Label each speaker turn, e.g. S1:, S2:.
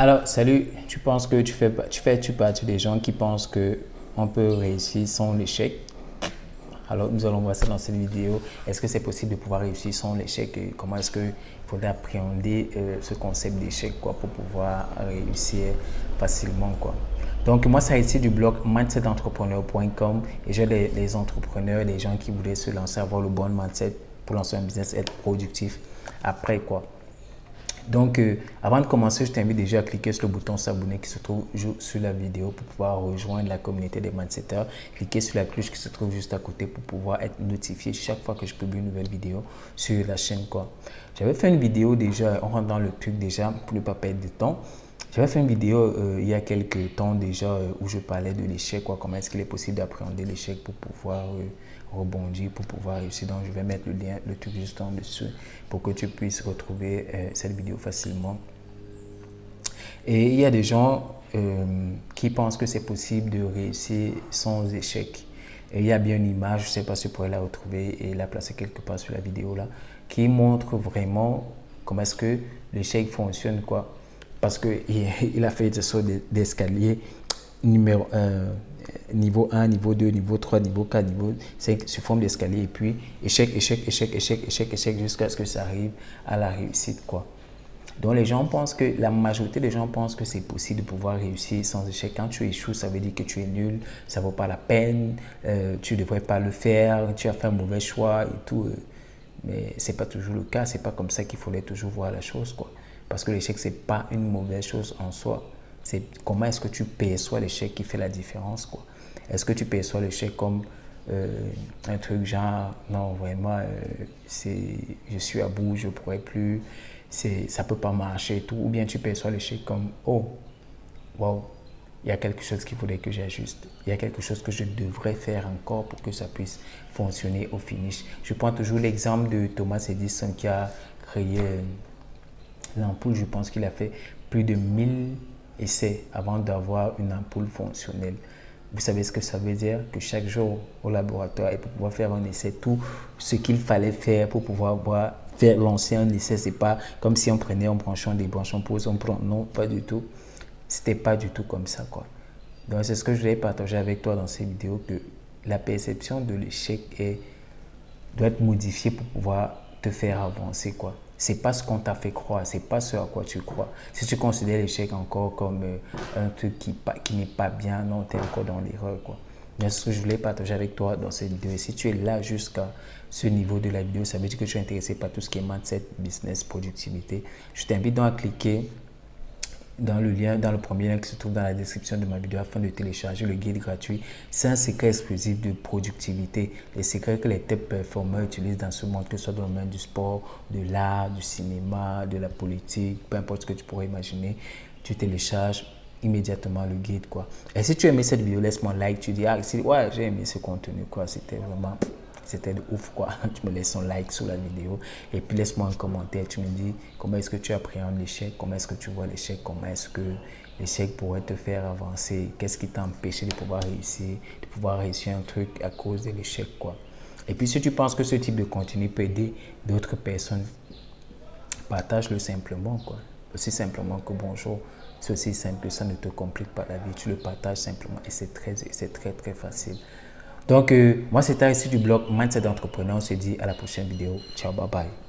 S1: Alors, salut, tu penses que tu fais partie des gens qui pensent que on peut réussir sans l'échec? Alors, nous allons voir ça dans cette vidéo. Est-ce que c'est possible de pouvoir réussir sans l'échec et comment est-ce qu'il faudrait appréhender ce concept d'échec quoi, pour pouvoir réussir facilement quoi. Donc, moi, c'est ici du blog mindsetentrepreneur.com et j'ai les entrepreneurs, les gens qui voulaient se lancer, avoir le bon mindset pour lancer un business, être productif après quoi. Donc, avant de commencer, je t'invite déjà à cliquer sur le bouton s'abonner qui se trouve sur la vidéo pour pouvoir rejoindre la communauté des mindsetters. Cliquez sur la cloche qui se trouve juste à côté pour pouvoir être notifié chaque fois que je publie une nouvelle vidéo sur la chaîne quoi. J'avais fait une vidéo déjà, on rentre dans le truc déjà pour ne pas perdre de temps. J'avais fait une vidéo il y a quelques temps déjà où je parlais de l'échec, comment est-ce qu'il est possible d'appréhender l'échec pour pouvoir rebondir, pour pouvoir réussir. Donc, je vais mettre le lien, le truc juste en dessous pour que tu puisses retrouver cette vidéo facilement. Et il y a des gens qui pensent que c'est possible de réussir sans échec. Et il y a bien une image, je ne sais pas si tu pourrais la retrouver et la placer quelque part sur la vidéo là, qui montre vraiment comment est-ce que l'échec fonctionne quoi. Parce qu'il a fait des sauts d'escalier numéro 1, niveau 1, niveau 2, niveau 3, niveau 4, niveau 5, sous forme d'escalier. Et puis, échec, échec, échec, échec, échec, échec, jusqu'à ce que ça arrive à la réussite, quoi. Donc, les gens pensent que, la majorité des gens pensent que c'est possible de pouvoir réussir sans échec. Quand tu échoues, ça veut dire que tu es nul, ça ne vaut pas la peine, tu ne devrais pas le faire, tu as fait un mauvais choix et tout. Mais ce n'est pas toujours le cas, ce n'est pas comme ça qu'il faudrait toujours voir la chose, quoi. Parce que l'échec, ce n'est pas une mauvaise chose en soi. C'est comment est-ce que tu perçois l'échec qui fait la différence, quoi. Est-ce que tu perçois l'échec comme un truc genre, non, vraiment, je suis à bout, je ne pourrais plus, ça ne peut pas marcher et tout. Ou bien tu perçois l'échec comme, oh, wow, il y a quelque chose qu'il faudrait que j'ajuste. Il y a quelque chose que je devrais faire encore pour que ça puisse fonctionner au finish. Je prends toujours l'exemple de Thomas Edison qui a créé l'ampoule. Je pense qu'il a fait plus de 1000 essais avant d'avoir une ampoule fonctionnelle. Vous savez ce que ça veut dire? Que chaque jour au laboratoire, et pour pouvoir faire un essai, tout ce qu'il fallait faire pour pouvoir faire lancer un essai, c'est pas comme si on prenait, on branchait des branches, on pose, on prend. Non, pas du tout. C'était pas du tout comme ça, quoi. Donc, c'est ce que je voulais partager avec toi dans ces vidéos, que la perception de l'échec doit être modifiée pour pouvoir te faire avancer, quoi. C'est pas ce qu'on t'a fait croire, c'est pas ce à quoi tu crois. Si tu considères l'échec encore comme un truc qui n'est pas bien, non, tu es encore dans l'erreur, quoi. C'est ce que je voulais partager avec toi dans cette vidéo. Et si tu es là jusqu'à ce niveau de la vidéo, ça veut dire que tu es intéressé par tout ce qui est mindset, business, productivité. Je t'invite donc à cliquer dans le lien, dans le premier lien qui se trouve dans la description de ma vidéo afin de télécharger le guide gratuit. C'est un secret exclusif de productivité. Les secrets que les top performeurs utilisent dans ce monde, que ce soit dans le domaine du sport, de l'art, du cinéma, de la politique, peu importe ce que tu pourrais imaginer, tu télécharges immédiatement le guide quoi. Et si tu as aimé cette vidéo, laisse-moi un like, tu dis ah ouais, j'ai aimé ce contenu quoi, c'était de ouf quoi. Tu me laisses un like sous la vidéo et puis laisse-moi un commentaire, tu me dis comment est-ce que tu appréhendes l'échec, comment est-ce que tu vois l'échec, comment est-ce que l'échec pourrait te faire avancer, qu'est-ce qui t'a empêché de pouvoir réussir un truc à cause de l'échec quoi. Et puis si tu penses que ce type de contenu peut aider d'autres personnes, partage-le simplement quoi. Aussi simplement que bonjour, c'est aussi simple, ça ne te complique pas la vie, tu le partages simplement et c'est très facile. Donc moi c'était ici du blog Mindset d'entrepreneur, on se dit à la prochaine vidéo, ciao bye bye.